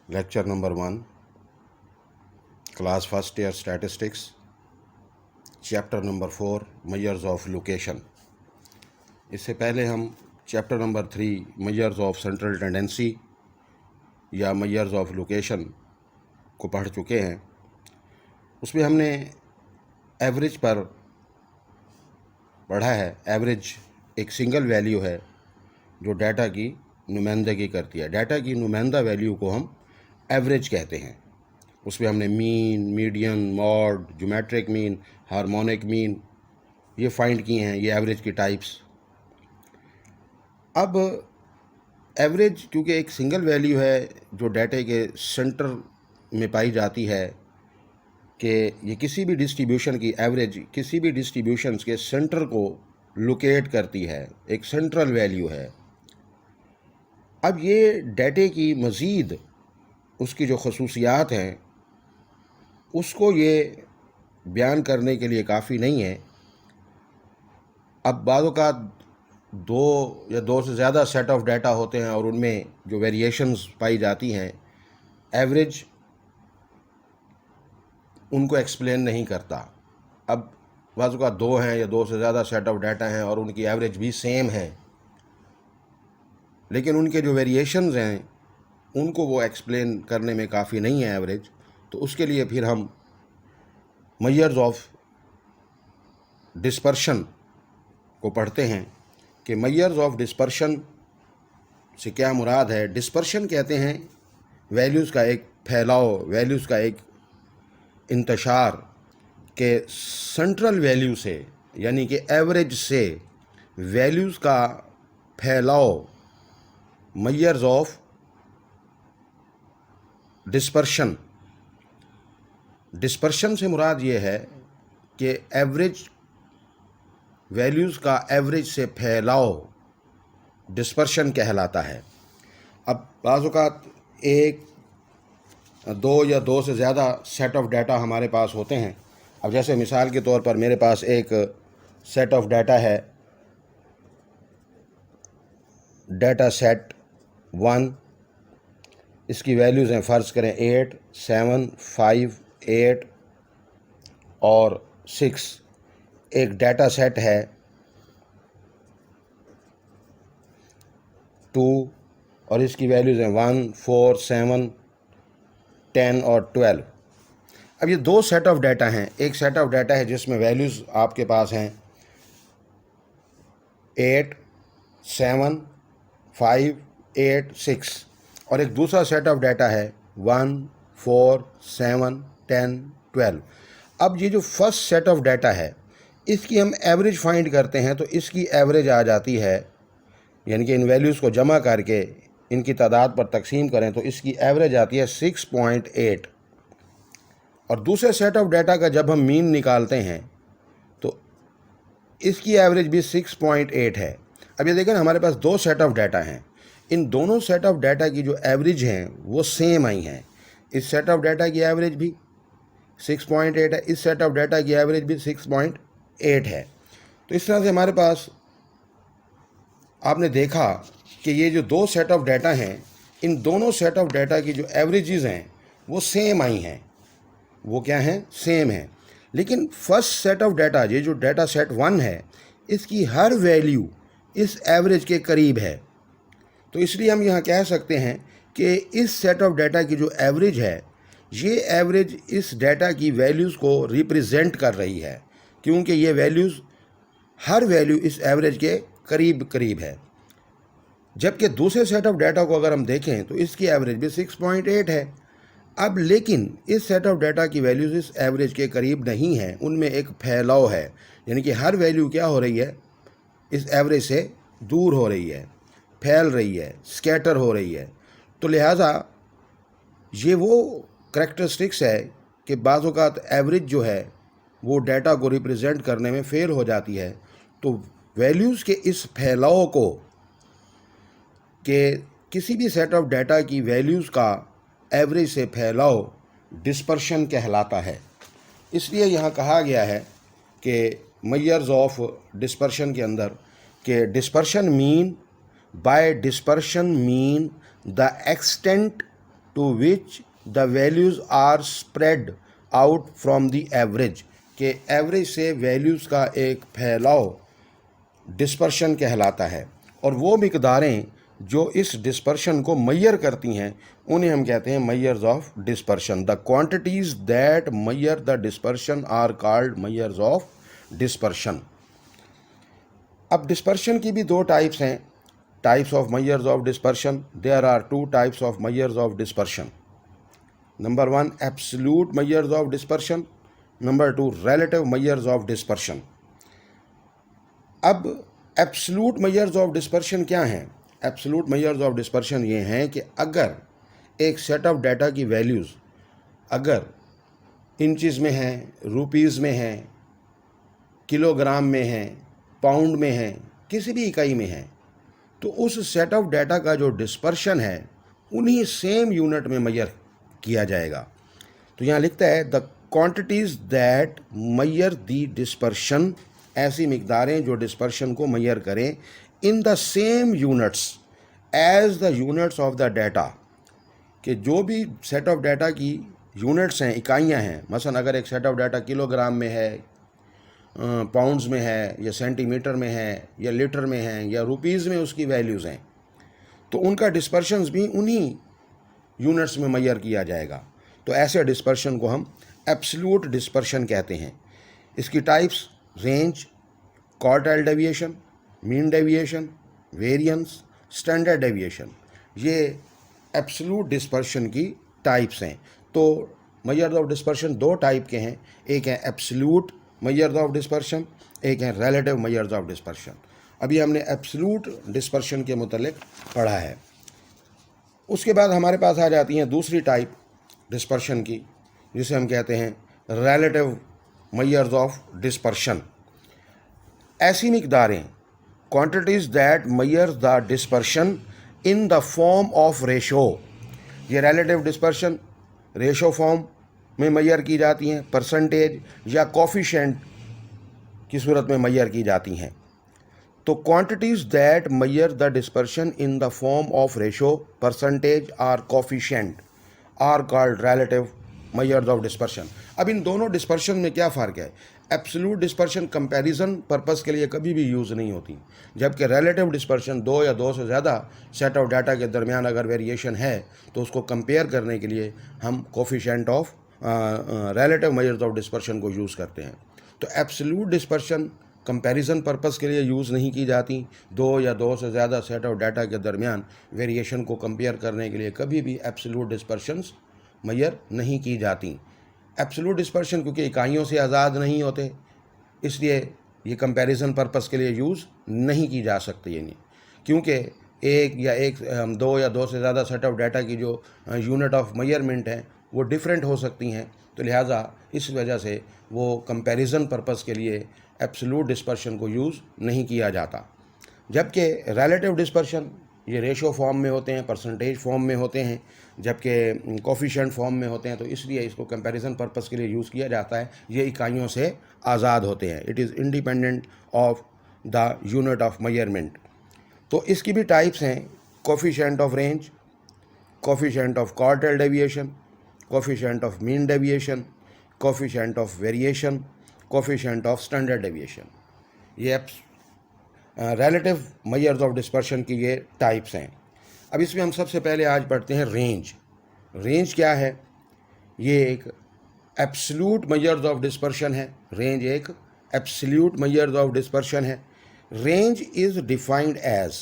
Lecture number 1, class first year statistics, chapter number 4, measures of location. इससे पहले हम chapter number 3, measures of central tendency या measures of location को पढ़ चुके हैं। उसमें हमने एवरेज पर पढ़ा है। एवरेज एक सिंगल वैल्यू है जो डाटा की नुमाइंदगी करती है। डाटा की नुमाइंदा वैल्यू को हम एवरेज कहते हैं। उसमें हमने mean, median, mod, geometric mean, harmonic mean ये फाइंड किए हैं, ये एवरेज की टाइप्स। अब एवरेज क्योंकि एक सिंगल वैल्यू है जो डाटे के सेंटर में पाई जाती है कि ये किसी भी डिस्ट्रीब्यूशन की एवरेज किसी भी डिस्ट्रीब्यूशंस के सेंटर को लोकेट करती है, एक सेंट्रल वैल्यू है। अब ये डाटे की मज़ीद उसकी जो खसूसियात हैं उसको ये बयान करने के लिए काफ़ी नहीं है। अब बाज़ औक़ात दो या दो से ज़्यादा सेट ऑफ डाटा होते हैं और उनमें जो वेरिएशंस पाई जाती हैं, एवरेज उनको एक्सप्लेन नहीं करता। अब बाज़ औक़ात दो हैं या दो से ज़्यादा सेट ऑफ डाटा हैं और उनकी एवरेज भी सेम है, लेकिन उनके जो वेरिएशंस हैं उनको वो एक्सप्लेन करने में काफ़ी नहीं है एवरेज। तो उसके लिए फिर हम मेजर्स ऑफ डिस्पर्शन को पढ़ते हैं कि मेजर्स ऑफ डिस्पर्शन से क्या मुराद है। डिस्पर्शन कहते हैं वैल्यूज़ का एक फैलाव, वैल्यूज़ का एक इंतशार के सेंट्रल वैल्यू से यानी कि एवरेज से वैल्यूज़ का फैलाव मेजर्स ऑफ डिस्पर्शन। डिस्पर्शन से मुराद ये है कि एवरेज वैल्यूज़ का एवरेज से फैलाव डिस्पर्शन कहलाता है। अब बाज़ औक़ात एक, दो या दो से ज़्यादा सेट ऑफ डाटा हमारे पास होते हैं। अब जैसे मिसाल के तौर पर मेरे पास एक सेट ऑफ डाटा है, डाटा सेट 1। इसकी वैल्यूज़ हैं, फ़र्ज़ करें 8, 7, 5, 8 और 6। एक डाटा सेट है 2 और इसकी वैल्यूज़ हैं 1, 4, 7, 10 और 12। अब ये दो सेट ऑफ डाटा हैं। एक सेट ऑफ डाटा है जिसमें वैल्यूज़ आपके पास हैं 8, 7, 5, 8, 6 और एक दूसरा सेट ऑफ डाटा है 1, 4, 7, 10, 12। अब ये जो फर्स्ट सेट ऑफ डाटा है इसकी हम एवरेज फाइंड करते हैं तो इसकी एवरेज आ जाती है, यानी कि इन वैल्यूज़ को जमा करके इनकी तादाद पर तकसीम करें तो इसकी एवरेज आती है 6.8। और दूसरे सेट ऑफ डाटा का जब हम मीन निकालते हैं तो इसकी एवरेज भी 6.8 है। अब ये देखें हमारे पास दो सेट ऑफ डाटा हैं, इन दोनों सेट ऑफ डाटा की जो एवरेज हैं वो सेम आई हैं। इस सेट ऑफ डाटा की एवरेज भी 6.8 है, इस सेट ऑफ डाटा की एवरेज भी 6.8 है। तो इस तरह से हमारे पास आपने देखा कि ये जो दो सेट ऑफ डाटा हैं, इन दोनों सेट ऑफ डाटा की जो एवरेजेस हैं वो सेम आई हैं। वो क्या हैं? सेम हैं। लेकिन फर्स्ट सेट ऑफ डाटा, ये जो डाटा सेट 1 है, इसकी हर वैल्यू इस एवरेज के करीब है। तो इसलिए हम यहाँ कह सकते हैं कि इस सेट ऑफ डाटा की जो एवरेज है, ये एवरेज इस डाटा की वैल्यूज़ को रिप्रेजेंट कर रही है, क्योंकि ये वैल्यूज़ हर वैल्यू इस एवरेज के करीब करीब है। जबकि दूसरे सेट ऑफ डाटा को अगर हम देखें तो इसकी एवरेज भी 6.8 है। अब लेकिन इस सेट ऑफ डाटा की वैल्यूज़ इस एवरेज के करीब नहीं हैं, उनमें एक फैलाव है, यानी कि हर वैल्यू क्या हो रही है, इस एवरेज से दूर हो रही है, फैल रही है, स्कैटर हो रही है। तो लिहाजा ये वो करैक्टरिस्टिक्स है कि बाज़ औक़ात एवरेज जो है वो डाटा को रिप्रेजेंट करने में फ़ेल हो जाती है। तो वैल्यूज़ के इस फैलाव को कि किसी भी सेट ऑफ डाटा की वैल्यूज़ का एवरेज से फैलाव डिस्पर्शन कहलाता है। इसलिए यहाँ कहा गया है कि मेजर्स ऑफ डिस्पर्शन के अंदर कि dispersion mean, by dispersion mean the extent to which the values are spread out from the average, के एवरेज से वैल्यूज़ का एक फैलाव डिस्पर्शन कहलाता है। और वो मिकदारें जो इस डिस्पर्शन को मैयर करती हैं उन्हें हम कहते हैं measures of dispersion. The quantities that measure the dispersion are called measures of dispersion. अब डिस्पर्शन की भी दो टाइप्स हैं, types of measures of dispersion. There are two types of measures of dispersion. Number one absolute measures of dispersion, number two relative measures of dispersion. अब absolute measures of dispersion क्या हैं? Absolute measures of dispersion ये हैं कि अगर एक set of data की values अगर इंचज़ में हैं, रुपीज़ में हैं, किलोग्राम में हैं, पाउंड में हैं, किसी भी इकाई में हैं, तो उस सेट ऑफ डाटा का जो डिस्पर्शन है उन्हीं सेम यूनिट में मैयर किया जाएगा। तो यहाँ लिखता है the quantities that measure the dispersion, ऐसी मिकदारें जो डिस्पर्शन को मैयर करें in the same units as the units of the data, कि जो भी सेट ऑफ डाटा की यूनिट्स हैं, इकाइयाँ हैं, मसलन अगर एक सेट ऑफ डाटा किलोग्राम में है, पाउंड्स में है, या सेंटीमीटर में है, या लीटर में है, या रुपीज़ में उसकी वैल्यूज़ हैं, तो उनका डिस्पर्शंस भी उन्हीं यूनिट्स में मैयर किया जाएगा। तो ऐसे डिस्पर्शन को हम एब्सोल्यूट डिस्पर्शन कहते हैं। इसकी types range, quartile deviation, mean deviation, variance, standard deviation, ये एब्सोल्यूट डिस्पर्शन की टाइप्स हैं। तो मैयर्स ऑफ डिस्पर्शन दो टाइप के हैं, एक है एब्सोल्यूट मैयर्स ऑफ डिस्पर्शन, एक है रिलेटिव मैयर्स ऑफ डिस्पर्शन। अभी हमने एब्सोल्यूट डिस्पर्शन के मुतालिक पढ़ा है। उसके बाद हमारे पास आ जाती हैं दूसरी टाइप डिस्पर्शन की, जिसे हम कहते हैं रिलेटिव मैयर्स ऑफ डिस्पर्शन। ऐसी मिकदारें, quantities that measure the dispersion in the form of ratio, ये रिलेटिव डिस्पर्शन रेशो फॉर्म में मैयर की जाती हैं, परसेंटेज या कोफिशिएंट की सूरत में मैयर की जाती हैं। तो quantities that measure the dispersion in the form of ratio, percentage और coefficient are called relative measures of dispersion. अब इन दोनों डिस्पर्शन में क्या फ़र्क है? एब्सोल्यूट डिस्पर्शन कंपैरिजन पर्पस के लिए कभी भी यूज़ नहीं होती, जबकि रिलेटिव डिस्पर्शन दो या दो से ज़्यादा सेट ऑफ डाटा के दरमियान अगर वेरिएशन है तो उसको कंपेयर करने के लिए हम coefficient of relative measures of dispersion को यूज़ करते हैं। तो एब्सोल्यूट डिस्पर्शन कंपैरिजन पर्पस के लिए यूज़ नहीं की जाती, दो या दो से ज़्यादा सेट ऑफ डाटा के दरमियान वेरिएशन को कंपेयर करने के लिए कभी भी एब्सोल्यूट डिस्पर्शंस मैयर नहीं की जाती। एब्सोल्यूट डिस्पर्शन क्योंकि इकाइयों से आज़ाद नहीं होते, इसलिए ये कंपैरिजन पर्पस के लिए यूज़ नहीं की जा सकती है, क्योंकि दो या दो से ज़्यादा सेट ऑफ डाटा की जो यूनिट ऑफ मेजरमेंट है वो डिफरेंट हो सकती हैं। तो लिहाजा इस वजह से वो कंपैरिजन पर्पस के लिए एब्सोल्यूट डिस्पर्शन को यूज़ नहीं किया जाता। जबकि रिलेटिव डिस्पर्शन ये रेशो फॉर्म में होते हैं, परसेंटेज फॉर्म में होते हैं, जबकि कोफिशिएंट फॉर्म में होते हैं, तो इसलिए इसको कंपैरिजन पर्पस के लिए यूज़ किया जाता है। ये इकाइयों से आज़ाद होते हैं, it is independent of the unit of measurement. तो इसकी भी टाइप्स हैं, coefficient of range, coefficient of quartile deviation, coefficient of mean deviation, coefficient of variation, coefficient of standard deviation. ये रिलेटिव मेजर्स ऑफ डिस्पर्शन की ये types हैं। अब इसमें हम सबसे पहले आज पढ़ते हैं रेंज। रेंज क्या है? ये एक एब्सोल्यूट मेजर्स ऑफ डिस्पर्शन है। रेंज एक एब्सोल्यूट मेजर्स ऑफ डिस्पर्शन है। Range is defined as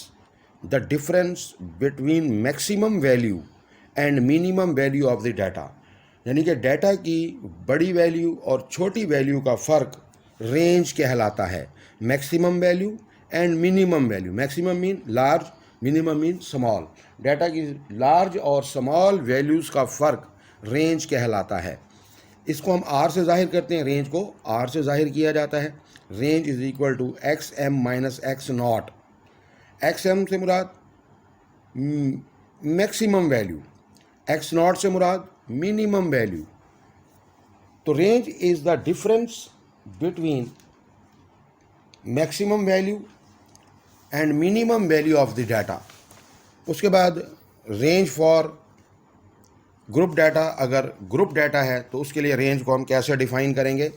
the difference between maximum value and minimum value of the data, यानी कि डाटा की बड़ी वैल्यू और छोटी वैल्यू का फ़र्क रेंज कहलाता है। Maximum value and minimum value, maximum mean large, minimum mean small, data की लार्ज और स्मॉल वैल्यूज़ का फ़र्क रेंज कहलाता है। इसको हम आर से जाहिर करते हैं, रेंज को आर से जाहिर किया जाता है। Range is equal to X M minus X naught. X M से मुराद मैक्सिमम वैल्यू, एक्स नॉट से मुराद मिनिमम वैल्यू। तो range is the difference between maximum value and minimum value of the data. उसके बाद रेंज फॉर ग्रुप डाटा, अगर group data है तो उसके लिए रेंज को हम कैसे डिफाइन करेंगे?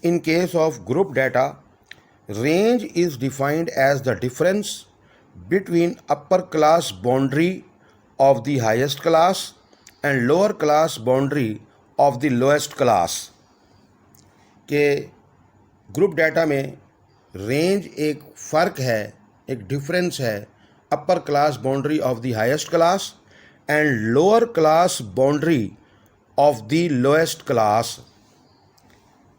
In case of group data, range is defined as the difference between upper class boundary of the highest class and lower class boundary of the lowest class. के group data में range एक फ़र्क है, एक difference है upper class boundary of the highest class and lower class boundary of the lowest class.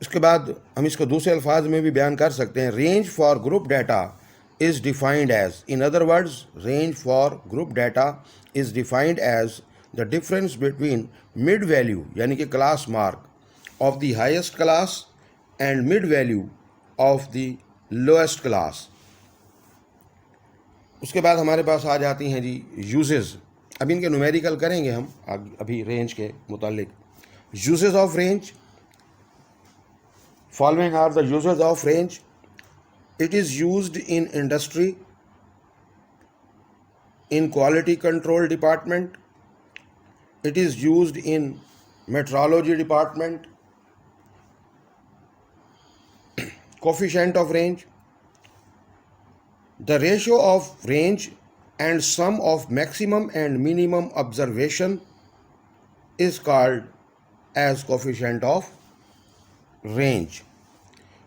इसके बाद हम इसको दूसरे अल्फाज में भी बयान कर सकते हैं, range for group data is defined as, in other words range for group data is defined as the difference between mid value यानी कि class mark of the highest class and mid value of the lowest class. उसके बाद हमारे पास आ जाती हैं जी uses. अब इनके numerical करेंगे हम अभी रेंज के मुतालिक। Uses of range, following are the uses of range. It is used in industry, in quality control department, it is used in metrology department. Coefficient of range, the ratio of range and sum of maximum and minimum observation is called as coefficient of range.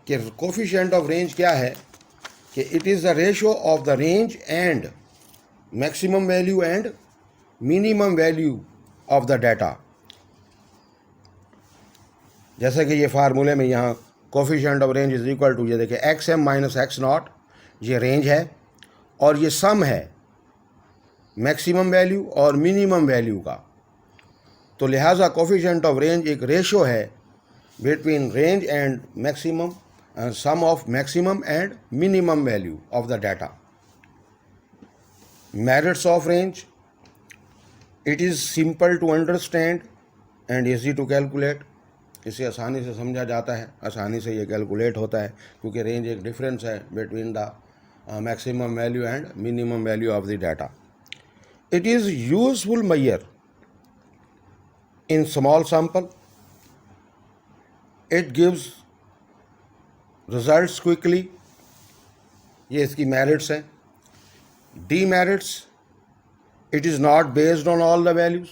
कि coefficient of range क्या है कि it is the ratio of the range and maximum value and minimum value of the data। जैसे कि ये फार्मूले में यहाँ coefficient of range is equal to, ये देखिए X M minus X naught, ये रेंज है और ये सम है मैक्सिमम वैल्यू और मिनिमम वैल्यू का। तो लिहाजा कोफिशिएंट ऑफ रेंज एक रेशो है between range and maximum, sum of maximum and minimum value of the data. Merits of range, it is simple to understand and easy to calculate। इसे आसानी से समझा जाता है, आसानी से ये कैलकुलेट होता है क्योंकि रेंज एक डिफरेंस है between the maximum value and minimum value of the data. It is useful measure in small sample, it gives results quickly. ये इसकी मेरिट्स हैं। Demerits, it is not based on all the values,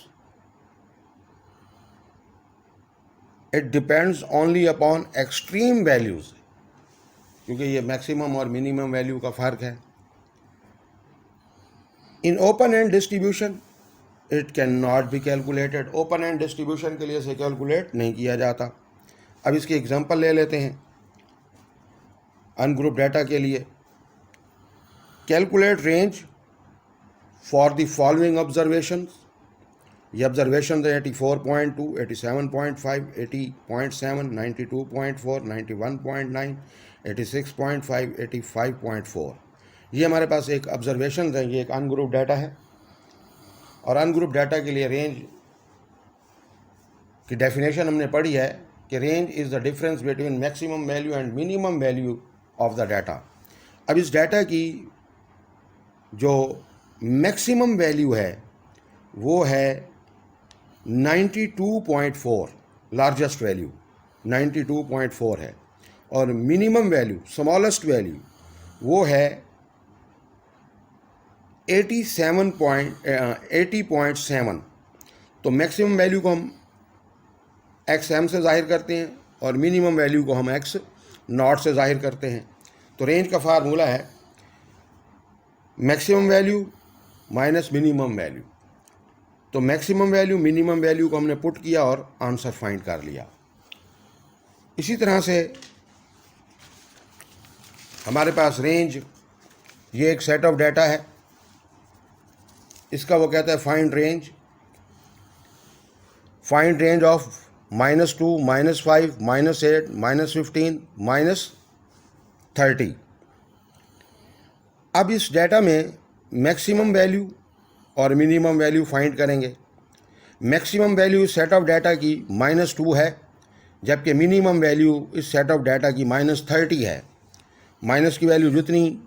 it depends only upon extreme values, क्योंकि ये maximum और minimum value का फ़र्क है। In open and distribution it can not be calculated, open and distribution के लिए इसे कैलकुलेट नहीं किया जाता। अब इसकी एग्जांपल ले लेते हैं अनग्रुप डाटा के लिए। Calculate range for the following observations. ये ऑब्जर्वेशन है 84.2, 87.5, 80.7, 92.4, 91.9, 86.5, 85.4। ये हमारे पास एक ऑब्जर्वेशन है, ये एक अनग्रुप डाटा है। और अनग्रुप डाटा के लिए रेंज की डेफिनेशन हमने पढ़ी है कि range is the difference between maximum value and minimum value of the data. अब इस डाटा की जो मैक्सिमम वैल्यू है वो है 92.4, लार्जेस्ट वैल्यू 92.4 है, और मिनिमम वैल्यू स्मॉलेस्ट वैल्यू वो है 80.7। तो मैक्सिमम वैल्यू को हम एक्स एम से ज़ाहिर करते हैं और मिनिमम वैल्यू को हम एक्स नॉट से ज़ाहिर करते हैं। तो रेंज का फार्मूला है maximum value minus minimum value. तो मैक्सिमम वैल्यू मिनिमम वैल्यू को हमने पुट किया और आंसर फाइंड कर लिया। इसी तरह से हमारे पास रेंज, ये एक सेट ऑफ डाटा है, इसका वो कहता है find range. Find range of -2, -5, -8, -15, -30। अब इस डाटा में मैक्सिमम वैल्यू और मिनिमम वैल्यू फाइंड करेंगे। मैक्सिमम वैल्यू इस सेट ऑफ डाटा की -2 है, जबकि मिनिमम वैल्यू इस सेट ऑफ डाटा की -30 है। माइनस की वैल्यू जितनी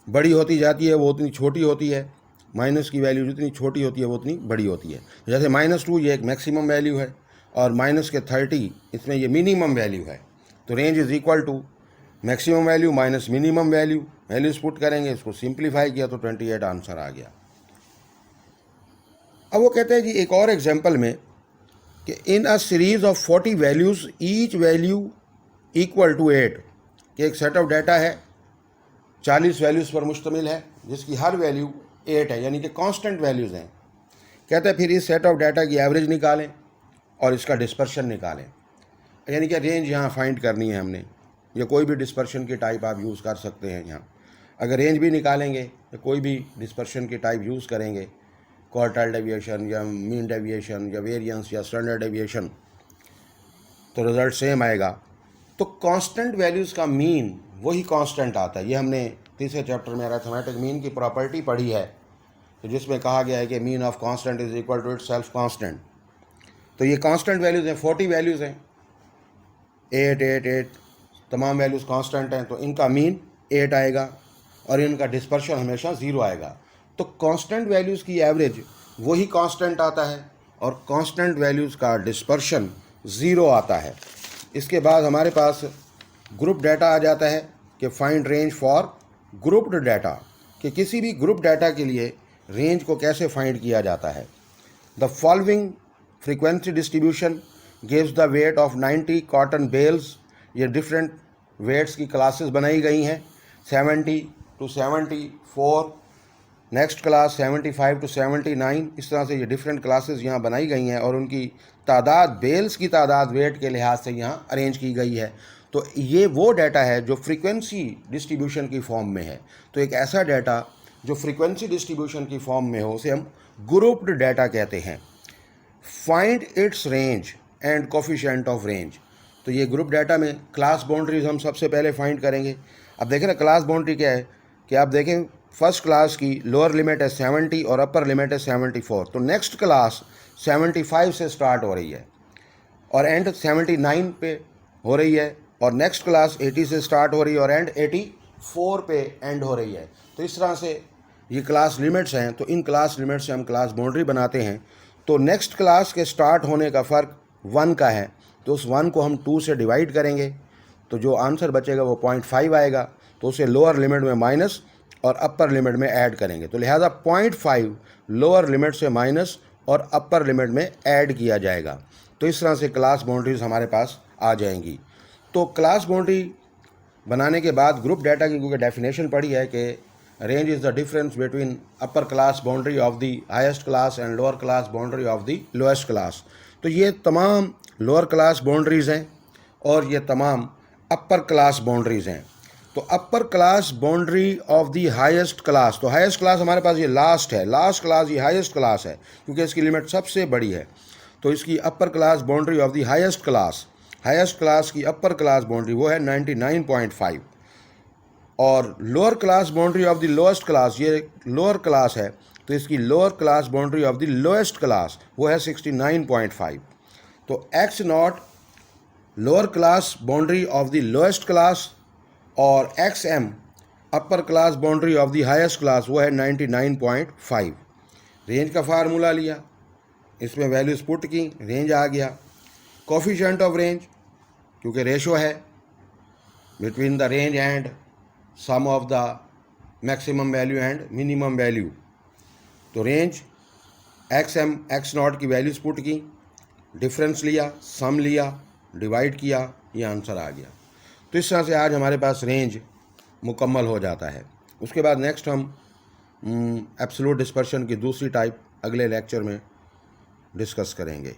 बड़ी होती जाती है वो उतनी छोटी होती है, माइनस की वैल्यू जितनी छोटी होती है वो उतनी बड़ी होती है। जैसे -2 ये एक मैक्सिमम वैल्यू है और माइनस के 30 इसमें ये मिनिमम वैल्यू है। तो range is equal to maximum value minus minimum value, values put करेंगे, इसको सिंप्लीफाई किया तो 28 आंसर आ गया। अब वो कहते हैं जी एक और एग्जांपल में कि in a series of 40 values each value equal to 8, कि एक सेट ऑफ डाटा है 40 वैल्यूज़ पर मुश्तमिल है जिसकी हर वैल्यू 8 है, यानी कि कांस्टेंट वैल्यूज़ हैं। कहते हैं फिर इस सेट ऑफ डाटा की एवरेज निकालें और इसका डिस्पर्शन निकालें, यानी कि रेंज यहाँ फाइंड करनी है हमने, या कोई भी डिस्पर्शन की टाइप आप यूज़ कर सकते हैं यहाँ। अगर रेंज भी निकालेंगे तो कोई भी डिस्पर्शन की टाइप यूज़ करेंगे, क्वार्टाइल डेविएशन या मीन डेविएशन या वेरिएंस या स्टैंडर्ड डेविएशन, तो रिज़ल्ट सेम आएगा। तो कांस्टेंट वैल्यूज़ का मीन वही कांस्टेंट आता है। ये हमने तीसरे चैप्टर में अरिथमेटिक मीन की प्रॉपर्टी पढ़ी है, तो जिसमें कहा गया है कि mean of constant is equal to itself constant. तो ये कांस्टेंट वैल्यूज़ हैं, 40 वैल्यूज़ हैं, 8 8 8 तमाम वैल्यूज़ कांस्टेंट हैं, तो इनका मीन 8 आएगा और इनका डिस्पर्शन हमेशा 0 आएगा। तो कांस्टेंट वैल्यूज़ की एवरेज वही कांस्टेंट आता है और कांस्टेंट वैल्यूज़ का डिस्पर्शन 0 आता है। इसके बाद हमारे पास ग्रुप डाटा आ जाता है कि find range for grouped data, कि किसी भी ग्रुप डाटा के लिए रेंज को कैसे फाइंड किया जाता है। The following frequency distribution gives the weight of 90 cotton bales. ये डिफरेंट वेट्स की क्लासेस बनाई गई हैं, 70 to 74, नेक्स्ट क्लास 75 to 79, इस तरह से ये डिफरेंट क्लासेस यहाँ बनाई गई हैं और उनकी तादाद, बेल्स की तादाद वेट के लिहाज से यहाँ अरेंज की गई है। तो ये वो डाटा है जो फ्रीक्वेंसी डिस्ट्रीब्यूशन की फॉर्म में है। तो एक ऐसा डाटा जो फ्रीक्वेंसी डिस्ट्रीब्यूशन की फॉर्म में हो उसे हम ग्रुप्ड डाटा कहते हैं। Find its range and coefficient of range. तो ये ग्रुप डाटा में क्लास बाउंड्रीज हम सबसे पहले फाइंड करेंगे। अब देखें ना, क्लास बाउंड्री क्या है कि आप देखें फर्स्ट क्लास की लोअर लिमिट है 70 और अपर लिमिट है 74, तो नेक्स्ट क्लास 75 से स्टार्ट हो रही है और एंड 79 पे हो रही है, और नेक्स्ट क्लास 80 से स्टार्ट हो रही है और एंड 84 पे एंड हो रही है। तो इस तरह से ये क्लास लिमिट्स हैं। तो इन क्लास लिमिट से हम क्लास बाउंड्री बनाते हैं। तो नेक्स्ट क्लास के स्टार्ट होने का फ़र्क 1 का है, तो उस 1 को हम 2 से डिवाइड करेंगे, तो जो आंसर बचेगा वो 0.5 आएगा। तो उसे लोअर लिमिट में माइनस और अपर लिमिट में ऐड करेंगे, तो लिहाजा 0.5 लोअर लिमिट से माइनस और अपर लिमिट में ऐड किया जाएगा। तो इस तरह से क्लास बाउंड्रीज हमारे पास आ जाएंगी। तो क्लास बाउंड्री बनाने के बाद ग्रुप डाटा की क्योंकि डेफिनेशन पढ़ी है कि range is the difference between upper class boundary of the highest class and lower class boundary of the lowest class. तो ये तमाम लोअर क्लास बाउंड्रीज़ हैं और ये तमाम अपर क्लास बाउंड्रीज़ हैं। तो अपर class boundary of the highest class, तो हाईएस्ट क्लास हमारे पास ये लास्ट है, लास्ट क्लास ये हाईएस्ट क्लास है क्योंकि इसकी लिमिट सबसे बड़ी है। तो इसकी अपर class boundary of the highest class की अपर क्लास बाउंड्री वो है 99.5, और lower class boundary of the lowest class, ये लोअर क्लास है, तो इसकी lower class boundary of the lowest class वो है 69.5। तो X naught lower class boundary of the lowest class और X M upper class boundary of the highest class वो है 99.5। रेंज का फार्मूला लिया, इसमें वैल्यूज पुट की, रेंज आ गया। कोफिशिएंट ऑफ रेंज क्योंकि रेशो है between the range and sum of the maximum value and minimum value. तो range X M X naught की वैल्यूज पुट की, डिफरेंस लिया, सम लिया, डिवाइड किया, ये आंसर आ गया। तो इस तरह से आज हमारे पास रेंज मुकम्मल हो जाता है। उसके बाद नेक्स्ट हम एब्सोल्यूट डिस्पर्शन की दूसरी टाइप अगले लेक्चर में डिस्कस करेंगे।